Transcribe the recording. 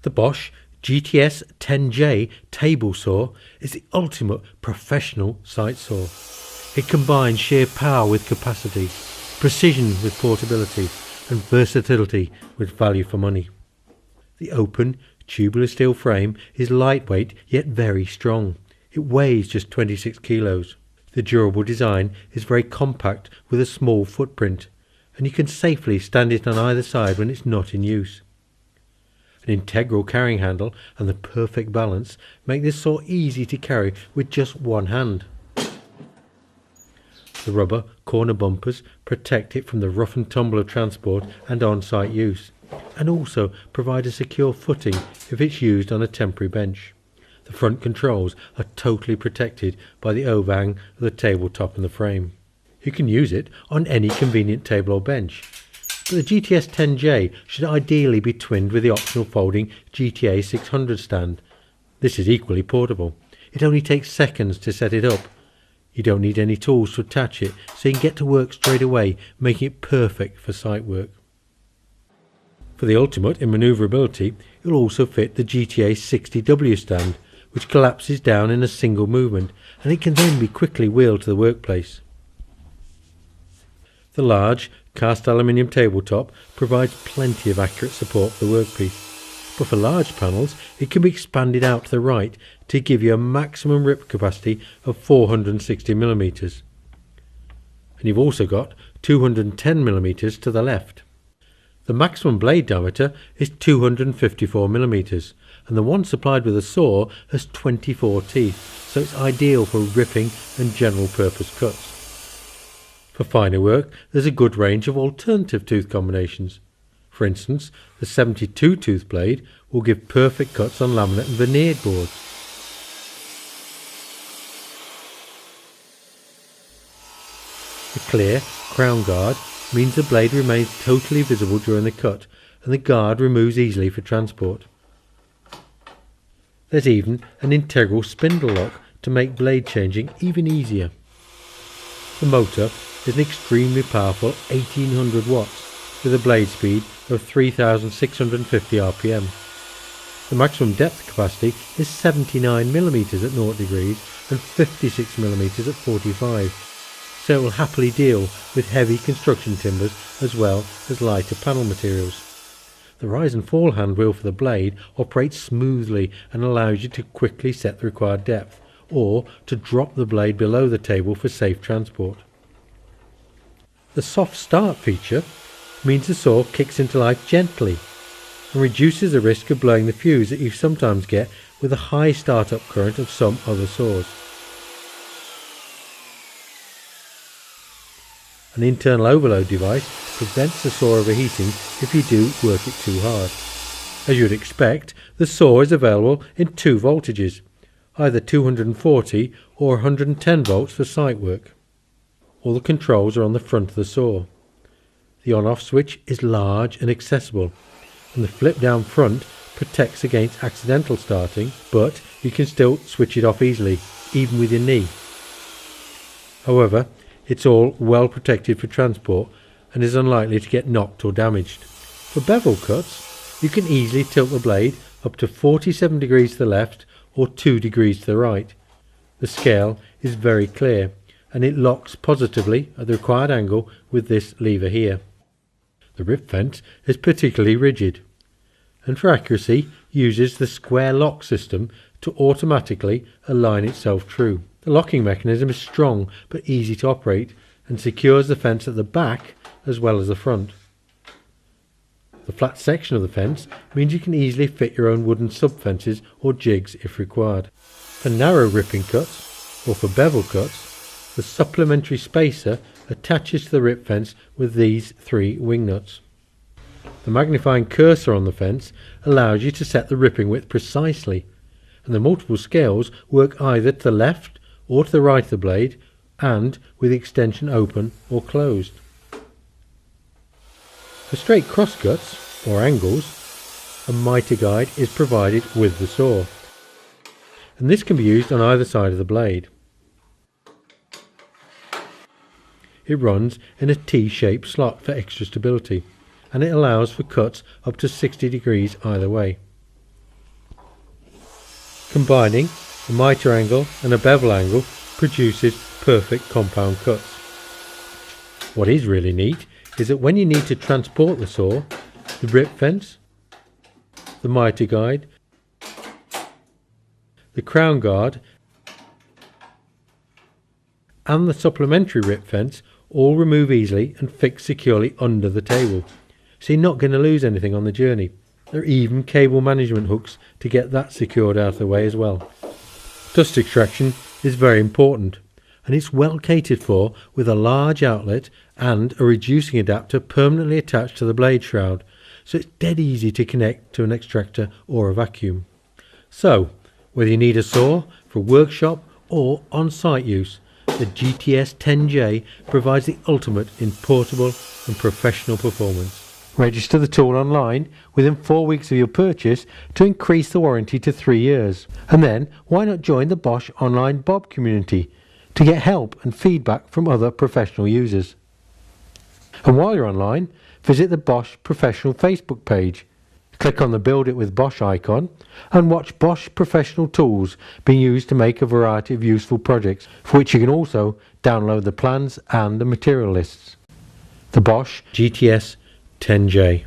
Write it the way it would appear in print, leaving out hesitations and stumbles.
The Bosch GTS 10J table saw is the ultimate professional site saw. It combines sheer power with capacity, precision with portability, and versatility with value for money. The open, tubular steel frame is lightweight yet very strong. It weighs just 26 kilos. The durable design is very compact with a small footprint, and you can safely stand it on either side when it's not in use. An integral carrying handle and the perfect balance make this saw easy to carry with just one hand. The rubber corner bumpers protect it from the rough and tumble of transport and on-site use, and also provide a secure footing if it's used on a temporary bench. The front controls are totally protected by the overhang of the tabletop and the frame. You can use it on any convenient table or bench, but the GTS 10J should ideally be twinned with the optional folding GTA 600 stand. This is equally portable. It only takes seconds to set it up. You don't need any tools to attach it, so you can get to work straight away, making it perfect for site work. For the ultimate in manoeuvrability, it will also fit the GTA 60W stand, which collapses down in a single movement, and it can then be quickly wheeled to the workplace. The large cast aluminium tabletop provides plenty of accurate support for the workpiece, but for large panels it can be expanded out to the right to give you a maximum rip capacity of 460mm, and you've also got 210mm to the left. The maximum blade diameter is 254mm, and the one supplied with a saw has 24 teeth, so it's ideal for ripping and general purpose cuts. For finer work, there's a good range of alternative tooth combinations. For instance, the 72 tooth blade will give perfect cuts on laminate and veneered boards. The clear crown guard means the blade remains totally visible during the cut, and the guard removes easily for transport. There's even an integral spindle lock to make blade changing even easier. The motor is an extremely powerful 1800 watts with a blade speed of 3650 RPM. The maximum depth capacity is 79mm at 0 degrees and 56mm at 45, so it will happily deal with heavy construction timbers as well as lighter panel materials. The rise and fall hand wheel for the blade operates smoothly and allows you to quickly set the required depth, or to drop the blade below the table for safe transport. The soft start feature means the saw kicks into life gently and reduces the risk of blowing the fuse that you sometimes get with a high startup current of some other saws. An internal overload device prevents the saw overheating if you do work it too hard. As you would expect, the saw is available in two voltages, either 240 or 110 volts for site work. All the controls are on the front of the saw. The on-off switch is large and accessible, and the flip down front protects against accidental starting, but you can still switch it off easily, even with your knee. However, it's all well protected for transport and is unlikely to get knocked or damaged. For bevel cuts, you can easily tilt the blade up to 47 degrees to the left or 2 degrees to the right. The scale is very clear, and it locks positively at the required angle with this lever here. The rip fence is particularly rigid, and for accuracy uses the square lock system to automatically align itself true. The locking mechanism is strong but easy to operate and secures the fence at the back as well as the front. The flat section of the fence means you can easily fit your own wooden sub-fences or jigs if required. For narrow ripping cuts or for bevel cuts, the supplementary spacer attaches to the rip fence with these 3 wing nuts. The magnifying cursor on the fence allows you to set the ripping width precisely, and the multiple scales work either to the left or to the right of the blade, and with the extension open or closed. For straight cross cuts or angles, a mitre guide is provided with the saw, and this can be used on either side of the blade. It runs in a T-shaped slot for extra stability, and it allows for cuts up to 60 degrees either way. Combining a mitre angle and a bevel angle produces perfect compound cuts. What is really neat is that when you need to transport the saw, the rip fence, the mitre guide, the crown guard and the supplementary rip fence all remove easily and fix securely under the table, so you're not going to lose anything on the journey. There are even cable management hooks to get that secured out of the way as well. Dust extraction is very important, and it's well catered for with a large outlet and a reducing adapter permanently attached to the blade shroud, so it's dead easy to connect to an extractor or a vacuum. So, whether you need a saw for workshop or on-site use, the GTS 10J provides the ultimate in portable and professional performance. Register the tool online within 4 weeks of your purchase to increase the warranty to 3 years. And then why not join the Bosch online Bob community to get help and feedback from other professional users. And while you're online, visit the Bosch Professional Facebook page. Click on the Build It with Bosch icon and watch Bosch professional tools being used to make a variety of useful projects, for which you can also download the plans and the material lists. The Bosch GTS 10J.